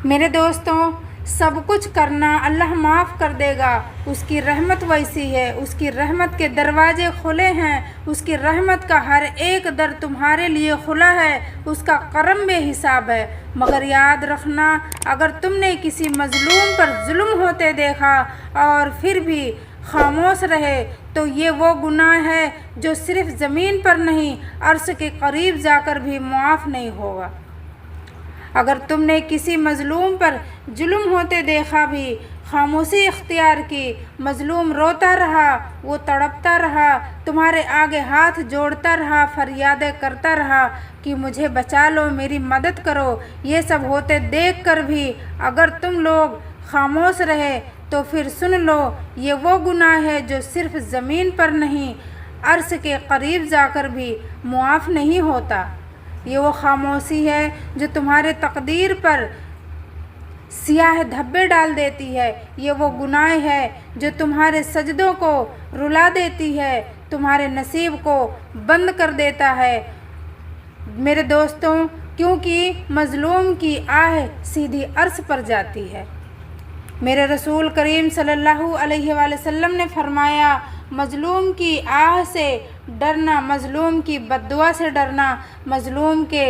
میرے دوستوں، سب کچھ کرنا اللہ معاف کر دے گا۔ اس کی رحمت ویسی ہے، اس کی رحمت کے دروازے کھلے ہیں، اس کی رحمت کا ہر ایک در تمہارے لیے کھلا ہے، اس کا کرم بے حساب ہے۔ مگر یاد رکھنا، اگر تم نے کسی مظلوم پر ظلم ہوتے دیکھا اور پھر بھی خاموش رہے تو یہ وہ گناہ ہے جو صرف زمین پر نہیں، عرش کے قریب جا کر بھی معاف نہیں ہوگا۔ اگر تم نے کسی مظلوم پر ظلم ہوتے دیکھا بھی خاموشی اختیار کی، مظلوم روتا رہا، وہ تڑپتا رہا، تمہارے آگے ہاتھ جوڑتا رہا، فریادیں کرتا رہا کہ مجھے بچا لو، میری مدد کرو، یہ سب ہوتے دیکھ کر بھی اگر تم لوگ خاموش رہے تو پھر سن لو، یہ وہ گناہ ہے جو صرف زمین پر نہیں، عرش کے قریب جا کر بھی معاف نہیں ہوتا۔ یہ وہ خاموشی ہے جو تمہارے تقدیر پر سیاہ دھبے ڈال دیتی ہے، یہ وہ گناہ ہے جو تمہارے سجدوں کو رلا دیتی ہے، تمہارے نصیب کو بند کر دیتا ہے۔ میرے دوستوں، کیونکہ مظلوم کی آہ سیدھی عرش پر جاتی ہے۔ میرے رسول کریم صلی اللہ علیہ وآلہ وسلم نے فرمایا، مظلوم کی آہ سے ڈرنا، مظلوم کی بددعا سے ڈرنا، مظلوم کے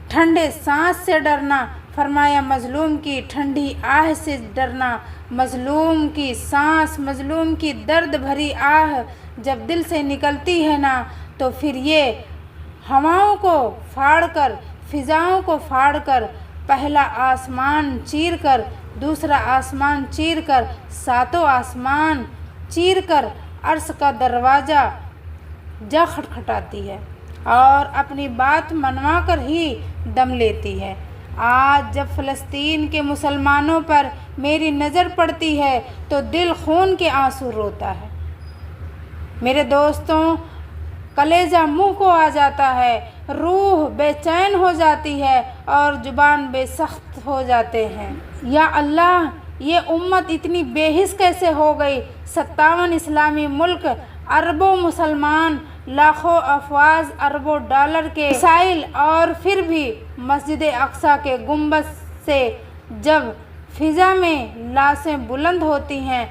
ٹھنڈے سانس سے ڈرنا، فرمایا مظلوم کی ٹھنڈی آہ سے ڈرنا، مظلوم کی سانس، مظلوم کی درد بھری آہ جب دل سے نکلتی ہے نا تو پھر یہ ہواؤں کو پھاڑ کر، فضاؤں کو پھاڑ کر، پہلا آسمان چیر کر، دوسرا آسمان چیر کر، ساتوں آسمان چیر کر عرش کا دروازہ جا کھٹکھٹاتی ہے اور اپنی بات منوا کر ہی دم لیتی ہے۔ آج جب فلسطین کے مسلمانوں پر میری نظر پڑتی ہے تو دل خون کے آنسو روتا ہے۔ میرے دوستوں، کلیجہ منہ کو آ جاتا ہے، روح بے چین ہو جاتی ہے اور زبان بے سخت ہو جاتے ہیں۔ یا اللہ، یہ امت اتنی بے حس کیسے ہو گئی؟ 57 اسلامی ملک، اربوں مسلمان، لاکھوں افواج، اربوں ڈالر کے وسائل، اور پھر بھی مسجد اقصیٰ کے گنبد سے جب فضا میں لاشیں بلند ہوتی ہیں،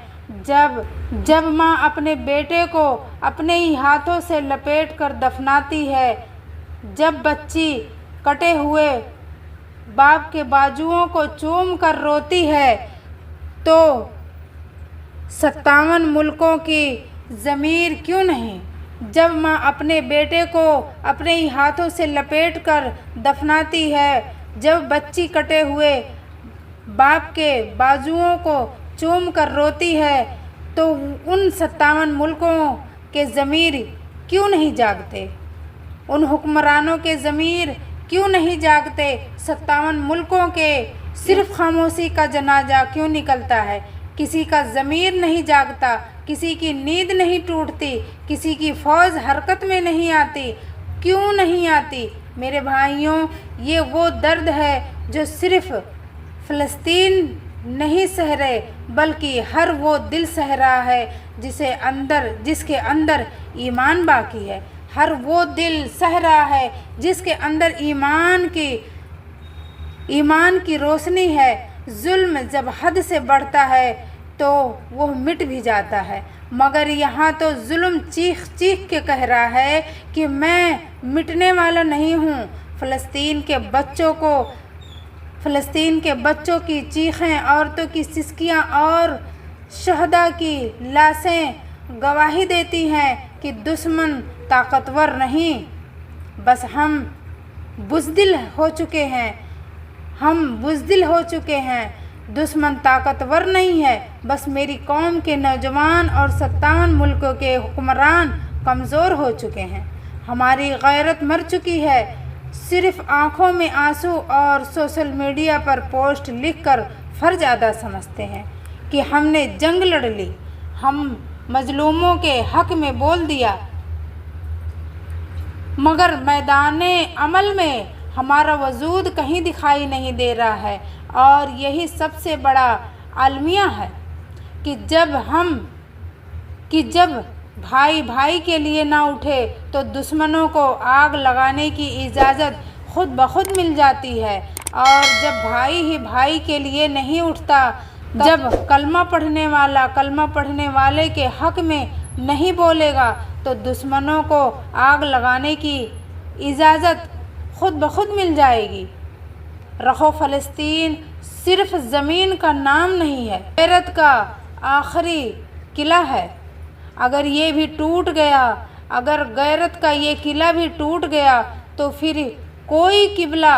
جب ماں اپنے بیٹے کو اپنے ہی ہاتھوں سے لپیٹ کر دفناتی ہے، جب بچی کٹے ہوئے باپ کے بازوؤں کو چوم کر روتی ہے، تو 57 ملکوں کی ضمیر کیوں نہیں؟ جب ماں اپنے بیٹے کو اپنے ہی ہاتھوں سے لپیٹ کر دفناتی ہے، جب بچی کٹے ہوئے باپ کے بازوؤں کو چوم کر روتی ہے، تو ان 57 ملکوں کے ضمیر کیوں نہیں جاگتے؟ ان حکمرانوں کے ضمیر کیوں نہیں جاگتے؟ 57 ملکوں کے صرف خاموشی کا جنازہ کیوں نکلتا ہے؟ کسی کا ضمیر نہیں جاگتا، کسی کی نیند نہیں ٹوٹتی، کسی کی فوج حرکت میں نہیں آتی، کیوں نہیں آتی؟ میرے بھائیوں، یہ وہ درد ہے جو صرف فلسطین نہیں سہ رہے بلکہ ہر وہ دل سہ رہا ہے جس کے اندر ایمان باقی ہے، ہر وہ دل سہ رہا ہے جس کے اندر ایمان کی روشنی ہے۔ ظلم جب حد سے بڑھتا ہے تو وہ مٹ بھی جاتا ہے، مگر یہاں تو ظلم چیخ چیخ کے کہہ رہا ہے کہ میں مٹنے والا نہیں ہوں۔ فلسطین کے بچوں کی چیخیں، عورتوں کی سسکیاں اور شہداء کی لاشیں گواہی دیتی ہیں کہ دشمن طاقتور نہیں، بس ہم بزدل ہو چکے ہیں۔ دشمن طاقتور نہیں ہے، بس میری قوم کے نوجوان اور 57 ملکوں کے حکمران کمزور ہو چکے ہیں۔ ہماری غیرت مر چکی ہے، صرف آنکھوں میں آنسو اور سوشل میڈیا پر پوسٹ لکھ کر فرض ادا سمجھتے ہیں کہ ہم نے جنگ لڑ لی، ہم مظلوموں کے حق میں بول دیا، مگر میدان عمل میں ہمارا وجود کہیں دکھائی نہیں دے رہا ہے۔ اور یہی سب سے بڑا المیہ ہے کہ جب بھائی بھائی کے لیے نہ اٹھے تو دشمنوں کو آگ لگانے کی اجازت خود بخود مل جاتی ہے۔ اور جب بھائی ہی بھائی کے لیے نہیں اٹھتا، جب کلمہ پڑھنے والا کلمہ پڑھنے والے کے حق میں نہیں بولے گا تو دشمنوں کو آگ لگانے کی اجازت خود بخود مل جائے گی۔ رخو فلسطین صرف زمین کا نام نہیں ہے، غیرت کا آخری قلعہ ہے۔ اگر یہ بھی ٹوٹ گیا، اگر غیرت کا یہ قلعہ بھی ٹوٹ گیا تو پھر کوئی قبلہ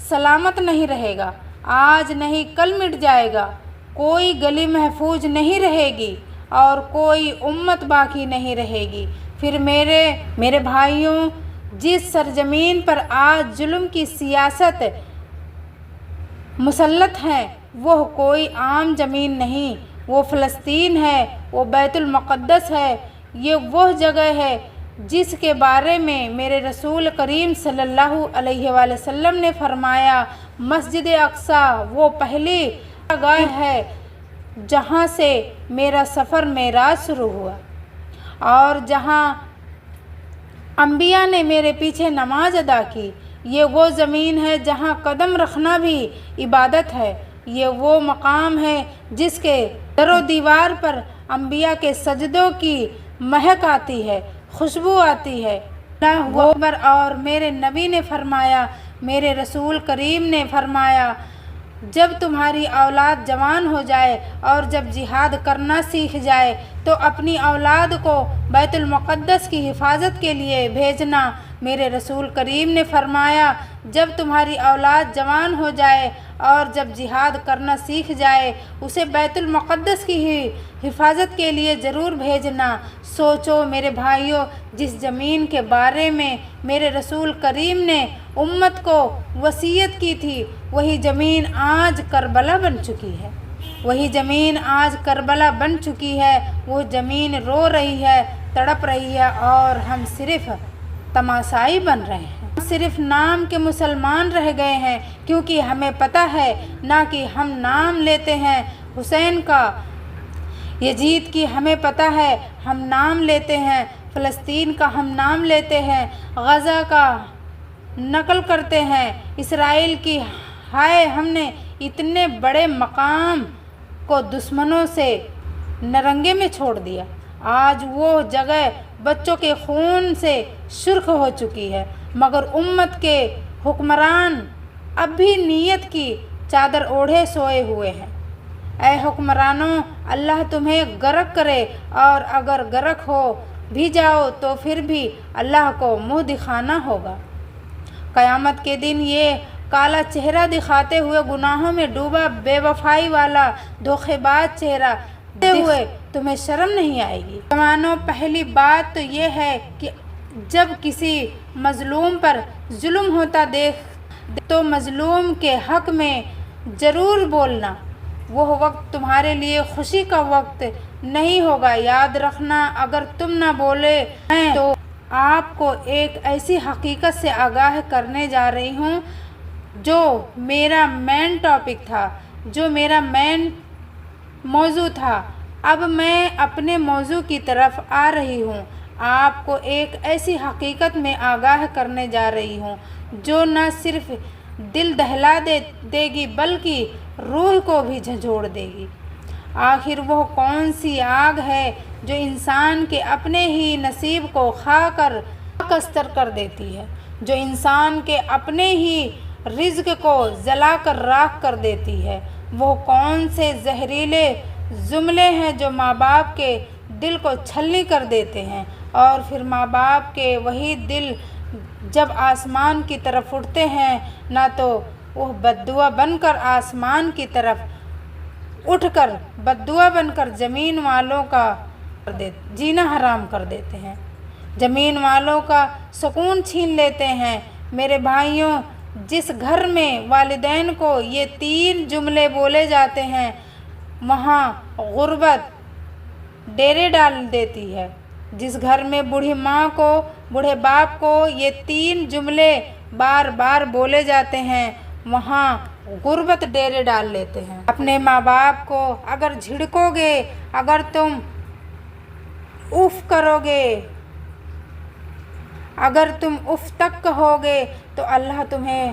سلامت نہیں رہے گا، آج نہیں کل مٹ جائے گا، کوئی گلی محفوظ نہیں رہے گی اور کوئی امت باقی نہیں رہے گی۔ پھر میرے بھائیوں، جس سرزمین پر آج ظلم کی سیاست مسلط ہے وہ کوئی عام زمین نہیں، وہ فلسطین ہے، وہ بیت المقدس ہے، یہ وہ جگہ ہے جس کے بارے میں میرے رسول کریم صلی اللہ علیہ وآلہ وسلم نے فرمایا، مسجد اقصیٰ وہ پہلی جگہ ہے جہاں سے میرا سفر معراج شروع ہوا اور جہاں انبیاء نے میرے پیچھے نماز ادا کی، یہ وہ زمین ہے جہاں قدم رکھنا بھی عبادت ہے، یہ وہ مقام ہے جس کے در و دیوار پر انبیاء کے سجدوں کی مہک آتی ہے، خوشبو آتی ہے۔ اللہ اکبر۔ اور میرے نبی نے فرمایا، میرے رسول کریم نے فرمایا، جب تمہاری اولاد جوان ہو جائے اور جب جہاد کرنا سیکھ جائے تو اپنی اولاد کو بیت المقدس کی حفاظت کے لیے بھیجنا۔ میرے رسول کریم نے فرمایا، جب تمہاری اولاد جوان ہو جائے اور جب جہاد کرنا سیکھ جائے اسے بیت المقدس کی حفاظت کے لیے ضرور بھیجنا۔ سوچو میرے بھائیوں، جس زمین کے بارے میں میرے رسول کریم نے امت کو وصیت کی تھی وہی زمین آج کربلا بن چکی ہے، وہی زمین آج کربلا بن چکی ہے، وہ زمین رو رہی ہے، تڑپ رہی ہے اور ہم صرف تماشائی بن رہے ہیں، ہم صرف نام کے مسلمان رہ گئے ہیں، کیونکہ ہمیں پتہ ہے نہ کہ ہم نام لیتے ہیں حسین کا، یزید کی ہمیں پتہ ہے ہم نام لیتے ہیں، فلسطین کا ہم نام لیتے ہیں، غزہ کا نقل کرتے ہیں، اسرائیل کی۔ ہائے، ہم نے اتنے بڑے مقام کو دشمنوں سے نرنگے میں چھوڑ دیا، آج وہ جگہ بچوں کے خون سے سرخ ہو چکی ہے، مگر امت کے حکمران اب بھی نیت کی چادر اوڑھے سوئے ہوئے ہیں۔ اے حکمرانوں، اللہ تمہیں غرق کرے، اور اگر غرق ہو بھی جاؤ تو پھر بھی اللہ کو منہ دکھانا ہوگا۔ قیامت کے دن یہ کالا چہرہ دکھاتے ہوئے، گناہوں میں ڈوبا بے وفائی والا دھوکے باز چہرہ دکھاتے ہوئے تمہیں شرم نہیں آئے گی؟ جوانوں، پہلی بات تو یہ ہے کہ جب کسی مظلوم پر ظلم ہوتا دیکھ تو مظلوم کے حق میں ضرور بولنا، وہ وقت تمہارے لیے خوشی کا وقت نہیں ہوگا۔ یاد رکھنا، اگر تم نہ بولے ہیں تو آپ کو ایک ایسی حقیقت سے آگاہ کرنے جا رہی ہوں جو میرا مین ٹاپک تھا، جو میرا مین موضوع تھا۔ اب میں اپنے موضوع کی طرف آ رہی ہوں، آپ کو ایک ایسی حقیقت میں آگاہ کرنے جا رہی ہوں جو نہ صرف دل دہلا دے گی بلکہ روح کو بھی جھنجھوڑ دے گی۔ آخر وہ کون سی آگ ہے جو انسان کے اپنے ہی نصیب کو کھا کر خاکستر کر دیتی ہے، جو انسان کے اپنے ہی رزق کو جلا کر راکھ کر دیتی ہے؟ وہ کون سے زہریلے جملے ہیں جو ماں باپ کے دل کو چھلنی کر دیتے ہیں اور پھر ماں باپ کے وہی دل جب آسمان کی طرف اٹھتے ہیں نہ تو وہ بددعا بن کر آسمان کی طرف اٹھ کر بددعا بن کر زمین والوں کا جینا حرام کر دیتے ہیں، زمین والوں کا سکون چھین لیتے ہیں۔ میرے بھائیوں، جس گھر میں والدین کو یہ 3 جملے بولے جاتے ہیں وہاں غربت ڈیرے ڈال دیتی ہے۔ جس گھر میں بوڑھی ماں کو، بوڑھے باپ کو یہ 3 جملے بار بار بولے جاتے ہیں وہاں غربت ڈیرے ڈال لیتے ہیں۔ اپنے ماں باپ کو اگر جھڑکو گے، اگر تم اف کرو گے، اگر تم اف تک کہو گے تو اللہ تمہیں